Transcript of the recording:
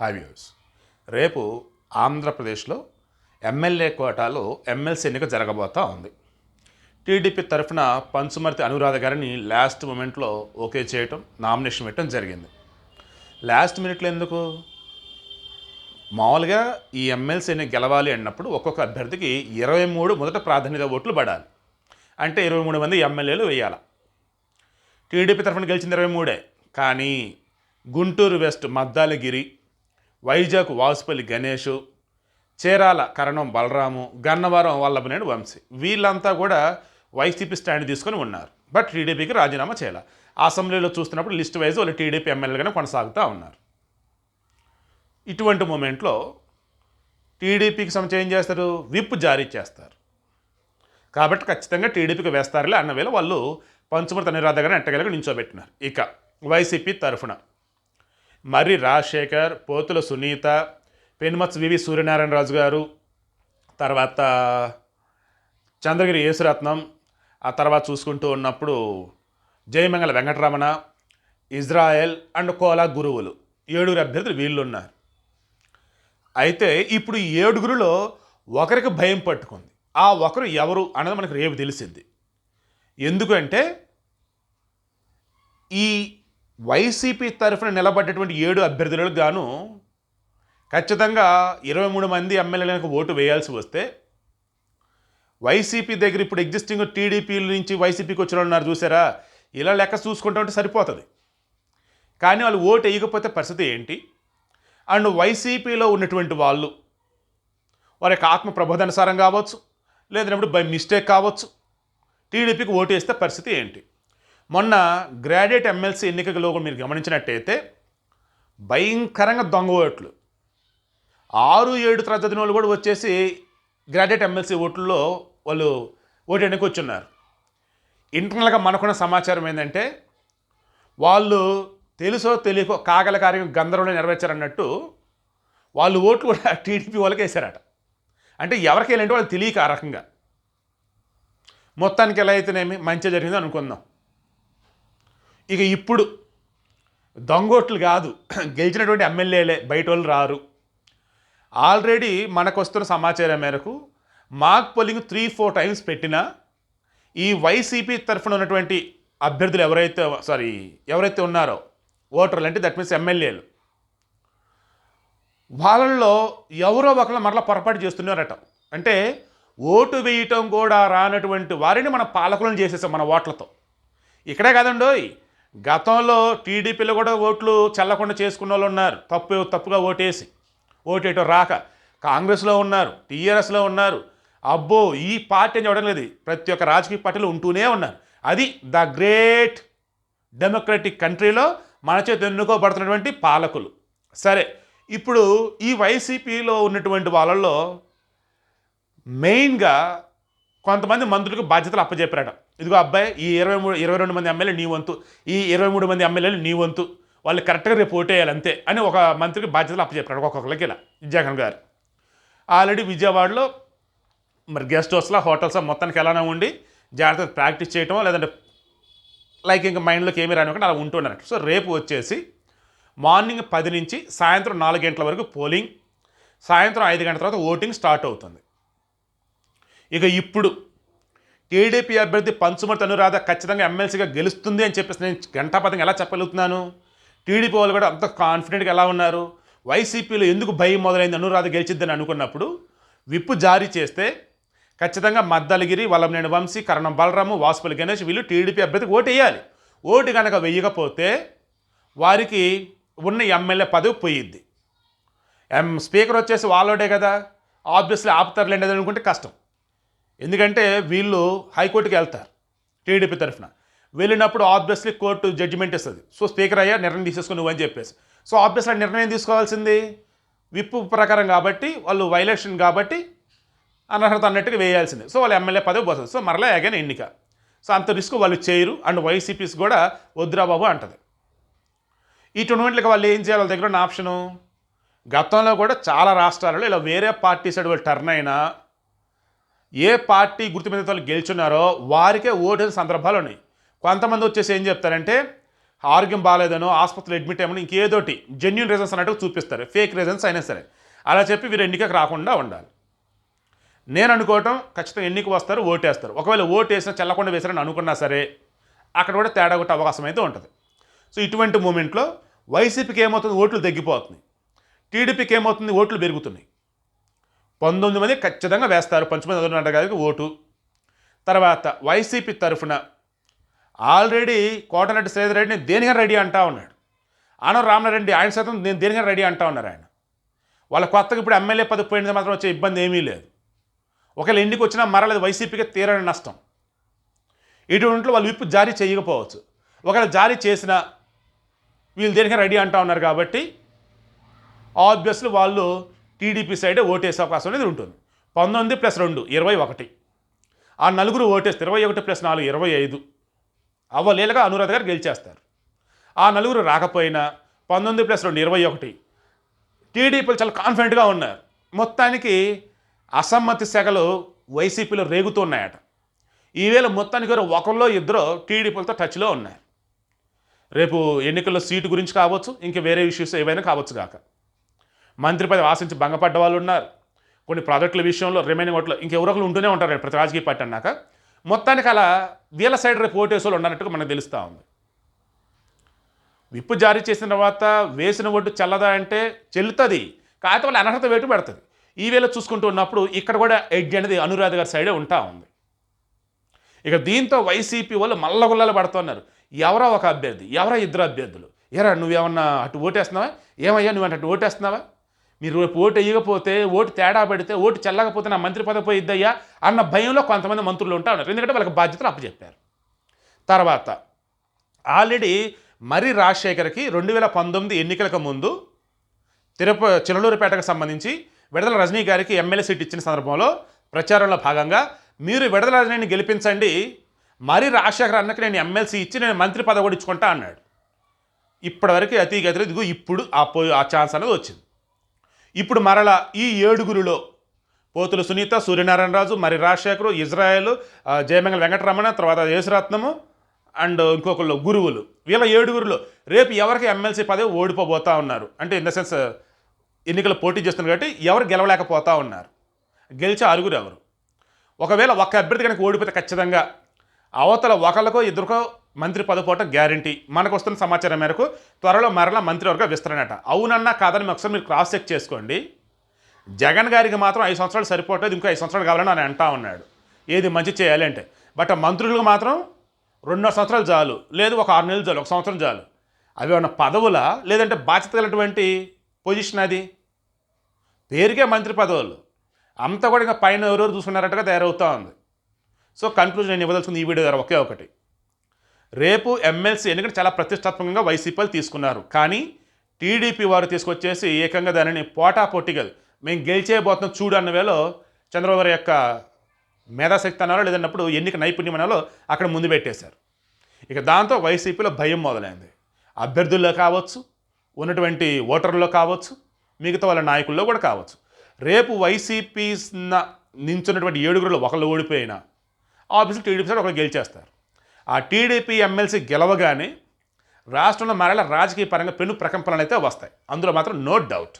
Hi viewers. రేపు ఆంధ్రప్రదేశ్లో MLA కోటాలో ఎమ్మెల్సీ ఎన్నిక జరగబోతా ఉంది. టీడీపీ తరఫున పంచుమర్తి అనురాధ గారిని లాస్ట్ మూమెంట్లో ఓకే చేయటం, నామినేషన్ పెట్టడం జరిగింది. లాస్ట్ మినిట్లో ఎందుకు? మామూలుగా ఈ ఎమ్మెల్సీ ఎన్నిక గెలవాలి అన్నప్పుడు ఒక్కొక్క అభ్యర్థికి 23 మొదట ప్రాధాన్యత ఓట్లు పడాలి. అంటే 23 మంది ఎమ్మెల్యేలు వేయాలి. టీడీపీ తరఫున గెలిచింది 23, కానీ గుంటూరు వెస్ట్ మద్దాలగిరి, వైజాగ్ వాసుపల్లి గణేష్, చీరాల కరణం బలరాము, గన్నవరం వల్లభనేని వంశీ వీళ్ళంతా కూడా వైసీపీ స్టాండ్ తీసుకొని ఉన్నారు. బట్ టీడీపీకి రాజీనామా చేయాలి. అసెంబ్లీలో చూస్తున్నప్పుడు లిస్ట్ వైజ్ వాళ్ళు టీడీపీ ఎమ్మెల్యేగానే కొనసాగుతూ ఉన్నారు. ఇటువంటి మూమెంట్లో టీడీపీకి సంబంధించి ఏం చేస్తారు? విప్ జారీ చేస్తారు. కాబట్టి ఖచ్చితంగా టీడీపీకి వేస్తారులే అన్న వేళ వాళ్ళు పంచుమర్తి అనురాధ గారిని ఎట్టగలగా నించోబెట్టినారు. ఇక వైసీపీ తరఫున మర్రి రాజశేఖర్, పోతుల సునీత, పెనుమత్స్ వివి సూర్యనారాయణరాజు గారు, తర్వాత చంద్రగిరి యేసురత్నం, ఆ తర్వాత చూసుకుంటూ ఉన్నప్పుడు జయమంగళ వెంకటరమణ, ఇజ్రాయెల్ అండ్ కోలా గురువులు 7 అభ్యర్థులు వీళ్ళు ఉన్నారు. అయితే ఇప్పుడు ఈ 7 ఒకరికి భయం పట్టుకుంది. ఆ ఒకరు ఎవరు అన్నది మనకు రేపు తెలిసింది. ఎందుకంటే ఈ వైసీపీ తరఫున నిలబడ్డటువంటి 7 అభ్యర్థులకు గాను ఖచ్చితంగా 23 మంది ఎమ్మెల్యేలకు ఓటు వేయాల్సి వస్తే వైసీపీ దగ్గర ఇప్పుడు ఎగ్జిస్టింగ్ టీడీపీ నుంచి వైసీపీకి వచ్చిన ఉన్నారు చూసారా, ఇలా లెక్క చూసుకుంటూ ఉంటే సరిపోతుంది. కానీ వాళ్ళు ఓటు వేయకపోతే పరిస్థితి ఏంటి? అండ్ వైసీపీలో ఉన్నటువంటి వాళ్ళు వారి యొక్క ఆత్మ ప్రబోధానుసారం కావచ్చు, లేదన్నప్పుడు బై మిస్టేక్ కావచ్చు, టీడీపీకి ఓటు వేస్తే పరిస్థితి ఏంటి? మొన్న గ్రాడ్యుయేట్ ఎమ్మెల్సీ ఎన్నికలో మీరు గమనించినట్టయితే భయంకరంగా దొంగ ఓట్లు 6-7 తరగతి వాళ్ళు కూడా వచ్చేసి గ్రాడ్యుయేట్ ఎమ్మెల్సీ ఓట్లలో వాళ్ళు ఓటు ఎన్నిక వచ్చున్నారు. ఇంటర్నల్గా మనకున్న సమాచారం ఏంటంటే వాళ్ళు తెలుసో తెలియకో కాగల కార్యం గందరగోళం నెరవేర్చారన్నట్టు వాళ్ళు ఓట్లు కూడా టీడీపీ వాళ్ళకి వేశారట. అంటే ఎవరికి వెళ్ళంటే వాళ్ళు తెలియక ఆ రకంగా. మొత్తానికి ఎలా అయితేనేమి మంచి జరిగిందో అనుకుందాం. ఇక ఇప్పుడు దొంగోట్లు కాదు, గెలిచినటువంటి ఎమ్మెల్యేలే, బయట వాళ్ళు రారు. ఆల్రెడీ మనకు వస్తున్న సమాచారం మేరకు మాక్ పోలింగ్ 3-4 టైమ్స్ పెట్టినా ఈ వైసీపీ తరఫున ఉన్నటువంటి అభ్యర్థులు ఎవరైతే ఉన్నారో ఓటర్లు, అంటే దట్ మీన్స్ ఎమ్మెల్యేలు, వాళ్ళల్లో ఎవరో ఒకళ్ళు మరలా పొరపాటు చేస్తున్నారట. అంటే ఓటు వేయటం కూడా రానటువంటి వారిని మన పాలకులను చేసేసాం మన ఓట్లతో. ఇక్కడే కాదండోయ్, గతంలో టీడీపీలో కూడా ఓట్లు చల్లకుండా చేసుకున్న వాళ్ళు ఉన్నారు. తప్పుగా ఓటేయటం రాక కాంగ్రెస్లో ఉన్నారు, టీఆర్ఎస్లో ఉన్నారు. అబ్బో, ఈ పార్టీ అని చూడడం లేదు, ప్రతి ఒక్క రాజకీయ పార్టీలు ఉంటూనే ఉన్నారు. అది ద గ్రేట్ డెమోక్రటిక్ కంట్రీలో మన చేత ఎన్నుకోబడుతున్నటువంటి పాలకులు. సరే, ఇప్పుడు ఈ వైసీపీలో ఉన్నటువంటి వాళ్ళల్లో మెయిన్గా కొంతమంది మంత్రులకు బాధ్యతలు అప్పచెప్పారట. ఇదిగో అబ్బాయి, ఈ 22 మంది ఎమ్మెల్యేలు నీ వంతు, ఈ 23 మంది ఎమ్మెల్యేలు నీ వంతు, వాళ్ళు కరెక్ట్గా రేపు ఓటేయాలి అంతే అని ఒక మంత్రికి బాధ్యతలు అప్పచెప్పాడు ఒక్కొక్కరికి. ఇలా జగన్ గారు ఆల్రెడీ విజయవాడలో మరి గెస్ట్ హౌస్లో, హోటల్స్ మొత్తానికి ఎలానే ఉండి జాగ్రత్తగా ప్రాక్టీస్ చేయటమో, లేదంటే లైక్ ఇంకా మైండ్లోకి ఏమీ రానివ్వకుండా అలా ఉంటున్నారట. సో రేపు వచ్చేసి మార్నింగ్ 10 నుంచి సాయంత్రం 4 గంటల వరకు పోలింగ్, సాయంత్రం 5 గంటల తర్వాత ఓటింగ్ స్టార్ట్ అవుతుంది. ఇక ఇప్పుడు టీడీపీ అభ్యర్థి పంచుమర్తి అనురాధ ఖచ్చితంగా ఎమ్మెల్సీగా గెలుస్తుంది అని చెప్పేసి నేను గంటాపతంగా ఎలా చెప్పగలుగుతున్నాను? టీడీపీ వాళ్ళు కూడా అంత కాన్ఫిడెంట్గా ఎలా ఉన్నారు? వైసీపీలో ఎందుకు భయం మొదలైంది అనురాధ గెలిచిద్దని అనుకున్నప్పుడు విప్పు జారీ చేస్తే ఖచ్చితంగా మద్దలగిరి, వల్లభనేని వంశీ, కరణం బలరాము, వాసుపల్లి గణేష్ వీళ్ళు టీడీపీ అభ్యర్థికి ఓటు వేయాలి. ఓటు కనుక వేయకపోతే వారికి ఉన్న ఎమ్మెల్యే పదవి పోయిద్ది. స్పీకర్ వచ్చేసి వాళ్ళోడే కదా, ఆబ్వియస్లీ ఆపుతారులేండి అది అనుకుంటే కష్టం. ఎందుకంటే వీళ్ళు హైకోర్టుకి వెళ్తారు టీడీపీ తరఫున. వెళ్ళినప్పుడు ఆబ్వియస్లీ కోర్టు జడ్జిమెంట్ ఇస్తుంది. సో స్పీకర్ అయ్యా నిర్ణయం తీసేసుకుని నువ్వని చెప్పేసి, సో ఆబ్వియస్లీ నిర్ణయం తీసుకోవాల్సింది విప్పు ప్రకారం కాబట్టి, వాళ్ళు వైలేషన్ కాబట్టి అనర్హత అన్నట్టుగా వేయాల్సింది. సో వాళ్ళు ఎమ్మెల్యే పదవి పోతుంది. సో మరలా అగైన్ ఎన్నిక. సో అంత రిస్క్ వాళ్ళు చేయరు. అండ్ వైసీపీస్ కూడా వద్దురా బాబు అంటది. ఈ టోర్నమెంట్లకి వాళ్ళు ఏం చేయాలి? వాళ్ళ దగ్గర ఉన్న ఆప్షను, గతంలో కూడా చాలా రాష్ట్రాలలో ఇలా వేరే పార్టీ సైడ్ వాళ్ళు టర్న్ అయినా ఏ పార్టీ గుర్తు మీద వాళ్ళు గెలుచున్నారో వారికే ఓటేసిన సందర్భాలు ఉన్నాయి. కొంతమంది వచ్చేసి ఏం చెప్తారంటే ఆరోగ్యం బాగాలేదనో ఆసుపత్రిలో అడ్మిట్ అయ్యమని ఇంకేదోటి జెన్యున్ రీజన్స్ అన్నట్టు చూపిస్తారు, ఫేక్ రీజన్స్ అయినా సరే. అలా చెప్పి వీరు ఎన్నికకు రాకుండా ఉండాలి. నేను అనుకోవటం ఖచ్చితంగా ఎన్నిక వస్తారు, ఓటేస్తారు. ఒకవేళ ఓటు వేసినా చెల్లకుండా వేసారని అనుకున్నా సరే అక్కడ కూడా తేడా కొట్టే అవకాశం అయితే ఉంటుంది. సో ఇటువంటి మూమెంట్లో వైసీపీకి ఏమవుతుంది, ఓట్లు తగ్గిపోతుంది. టీడీపీకి ఏమవుతుంది, ఓట్లు పెరుగుతున్నాయి. 19 మంది ఖచ్చితంగా వేస్తారు పంచమంది అదనంట గారికి ఓటు. తర్వాత వైసీపీ తరఫున ఆల్రెడీ కోటరెడ్డి శ్రీధర్ రెడ్డిని దేనిగా రెడీ అంటా ఉన్నాడు. ఆనం రామనారెడ్డి ఆయన శాతం నేను దేనిగా రెడీ అంటా ఉన్నారు. ఆయన వాళ్ళ కొత్తగా ఇప్పుడు ఎమ్మెల్యే పదవి పోయినది మాత్రం వచ్చే ఇబ్బంది ఏమీ లేదు. ఒకవేళ ఇంటికి వచ్చినా మరలేదు వైసీపీకి తీరని నష్టం. ఇటువంటిలో వాళ్ళు విప్పు జారీ చేయకపోవచ్చు. ఒకవేళ జారీ చేసినా వీళ్ళు దేనిగా రెడీ అంటా ఉన్నారు కాబట్టి ఆబ్వియస్లీ వాళ్ళు టీడీపీ సైడే ఓటేసే అవకాశం అనేది ఉంటుంది. 19 + 2 21. ఆ నలుగురు ఓటేస్తారు. 21 + 4 25. అవ్వలేలుగా అనురాధ గారు గెలిచేస్తారు. ఆ నలుగురు రాకపోయినా 19 + 2 21. టీడీపీలు చాలా కాన్ఫిడెంట్గా ఉన్నారు. మొత్తానికి అసమ్మతి సెగలు వైసీపీలో రేగుతున్నాయట. ఈవేళ మొత్తానికి ఒకరిలో ఇద్దరు టీడీపీలతో టచ్లో ఉన్నారు. రేపు ఎన్నికల్లో సీటు గురించి కావచ్చు, ఇంకా వేరే ఇష్యూస్ ఏవైనా కావచ్చు కాక. మంత్రి పదవి ఆశించి భంగపడ్డ వాళ్ళు ఉన్నారు. కొన్ని ప్రాజెక్టుల విషయంలో రిమైనింగ్ ఓట్లు ఇంకెవరొకరు ఉంటూనే ఉంటారు ప్రతి రాజకీయ పార్టీ అన్నాక. మొత్తానికి అలా వీళ్ళ సైడ్ రేపు ఓటేసులు ఉండనట్టుగా మనకు తెలుస్తూ ఉంది. విప్పు జారీ చేసిన తర్వాత వేసిన ఓటు చెల్లదా అంటే చెల్లుతుంది, కాకపోతే వాళ్ళు అనర్హత వేటు పెడుతుంది. ఈవేళ చూసుకుంటూ ఉన్నప్పుడు ఇక్కడ కూడా ఎడ్జ్ అనేది అనురాధ గారి సైడే ఉంటా ఉంది. ఇక దీంతో వైసీపీ వాళ్ళు మల్లగుల్లలు పడుతున్నారు. ఎవరో ఒక అభ్యర్థి, ఎవరో ఇద్దరు అభ్యర్థులు, ఎరా నువ్వేమన్నా అటు ఓటేస్తున్నావా, ఏమయ్యా నువ్వు అటు ఓటేస్తున్నావా, మీరు రేపు ఓటు వేయకపోతే ఓటు తేడా పెడితే ఓటు చెల్లకపోతే నా మంత్రి పదవి పోయిద్దయ్యా అన్న భయంలో కొంతమంది మంత్రులు ఉంటా ఉన్నారు. ఎందుకంటే వాళ్ళకి బాధ్యతలు అప్పచెప్పారు. తర్వాత ఆల్రెడీ మరి రాజశేఖర్కి 2019 ఎన్నికలకు ముందు చిలలూరుపేటకు సంబంధించి విడదల రజనీ గారికి ఎమ్మెల్యే సీట్ ఇచ్చిన సందర్భంలో ప్రచారంలో భాగంగా మీరు విడదల రజనీని గెలిపించండి, మరి రాజశేఖర్ అన్నకి నేను ఎమ్మెల్సీ ఇచ్చి నేను మంత్రి పదవి కూడా ఇచ్చుకుంటా అన్నాడు. ఇప్పటివరకు అతిగతిలో ఇదిగో ఇప్పుడు ఆ ఛాన్స్ అనేది వచ్చింది. ఇప్పుడు మరలా ఈ 7గురిలో పోతుల సునీత, సూర్యనారాయణరాజు, మరి రాజశేఖరు, ఇజ్రాయెల్, జయమంగళ వెంకటరమణ, తర్వాత యేసురత్నము అండ్ ఇంకొకళ్ళు గురువులు, వీళ్ళ 7గురిలో రేపు ఎవరికి ఎమ్మెల్సీ పదవి ఓడిపోబోతా ఉన్నారు అంటే ఇన్ ద సెన్స్ ఎన్నికలు పోటీ చేస్తున్నారు కాబట్టి ఎవరు గెలవలేకపోతా ఉన్నారు. గెలిచే 6గురు ఎవరు? ఒకవేళ ఒక అభ్యర్థి కనుక ఓడిపోతే ఖచ్చితంగా అవతల ఒకరికో ఇద్దరికో మంత్రి పదవి పోవటం గ్యారంటీ. మనకు వస్తున్న సమాచారం మేరకు త్వరలో మరలా మంత్రివర్గ విస్తరణట. అవునన్నా కాదని ఒకసారి మీరు క్రాస్ చెక్ చేసుకోండి. జగన్ గారికి మాత్రం 5 సంవత్సరాలు సరిపోవట్లేదు, ఇంకో 5 సంవత్సరాలు కావాలని ఆయన అంటా ఉన్నాడు ఏది మంచి చేయాలి అంటే. బట్ మంత్రులకు మాత్రం 2.5 సంవత్సరాలు చాలు, లేదు ఒక 6 నెలలు చాలు, 1 సంవత్సరం చాలు. అవి ఏమన్నా పదవులా లేదంటే బాధ్యత కలిగినటువంటి పొజిషన్? అది పేరుకే మంత్రి పదవులు, అంతా కూడా ఇంకా పైన ఎవరెవరు చూసుకున్నారట్టుగా తయారవుతూ ఉంది. సో కన్క్లూజన్ నేను ఇవ్వదలుచుకుంది ఈ వీడియో ద్వారా ఒకే ఒకటి. రేపు ఎమ్మెల్సీ ఎన్నికలు చాలా ప్రతిష్టాత్మకంగా వైసీపీలు తీసుకున్నారు, కానీ టీడీపీ వారు తీసుకొచ్చేసి ఏకంగా దానిని పోటాపోటీగా మేము గెలిచేయబోతున్నాం చూడు అన్న వేలో చంద్రబాబు గారి యొక్క మేధాశక్తి అన్నారో లేదన్నప్పుడు ఎన్నిక నైపుణ్యం అనాలో అక్కడ ముందు పెట్టేశారు. ఇక దాంతో వైసీపీలో భయం మొదలైంది. అభ్యర్థుల్లో కావచ్చు, ఉన్నటువంటి ఓటర్లలో కావచ్చు, మిగతా వాళ్ళ నాయకుల్లో కూడా కావచ్చు. రేపు వైసీపీ నించున్నటువంటి 7గురిలో ఒకళ్ళు ఓడిపోయినా ఆబ్వియస్లీ టీడీపీ సైడ్ ఒకళ్ళు గెలిచేస్తారు. ఆ టీడీపీ ఎమ్మెల్సీ గెలవగానే రాష్ట్రంలో మరలా రాజకీయ పరంగా పెను ప్రకంపనలు అయితే వస్తాయి, అందులో మాత్రం నో డౌట్.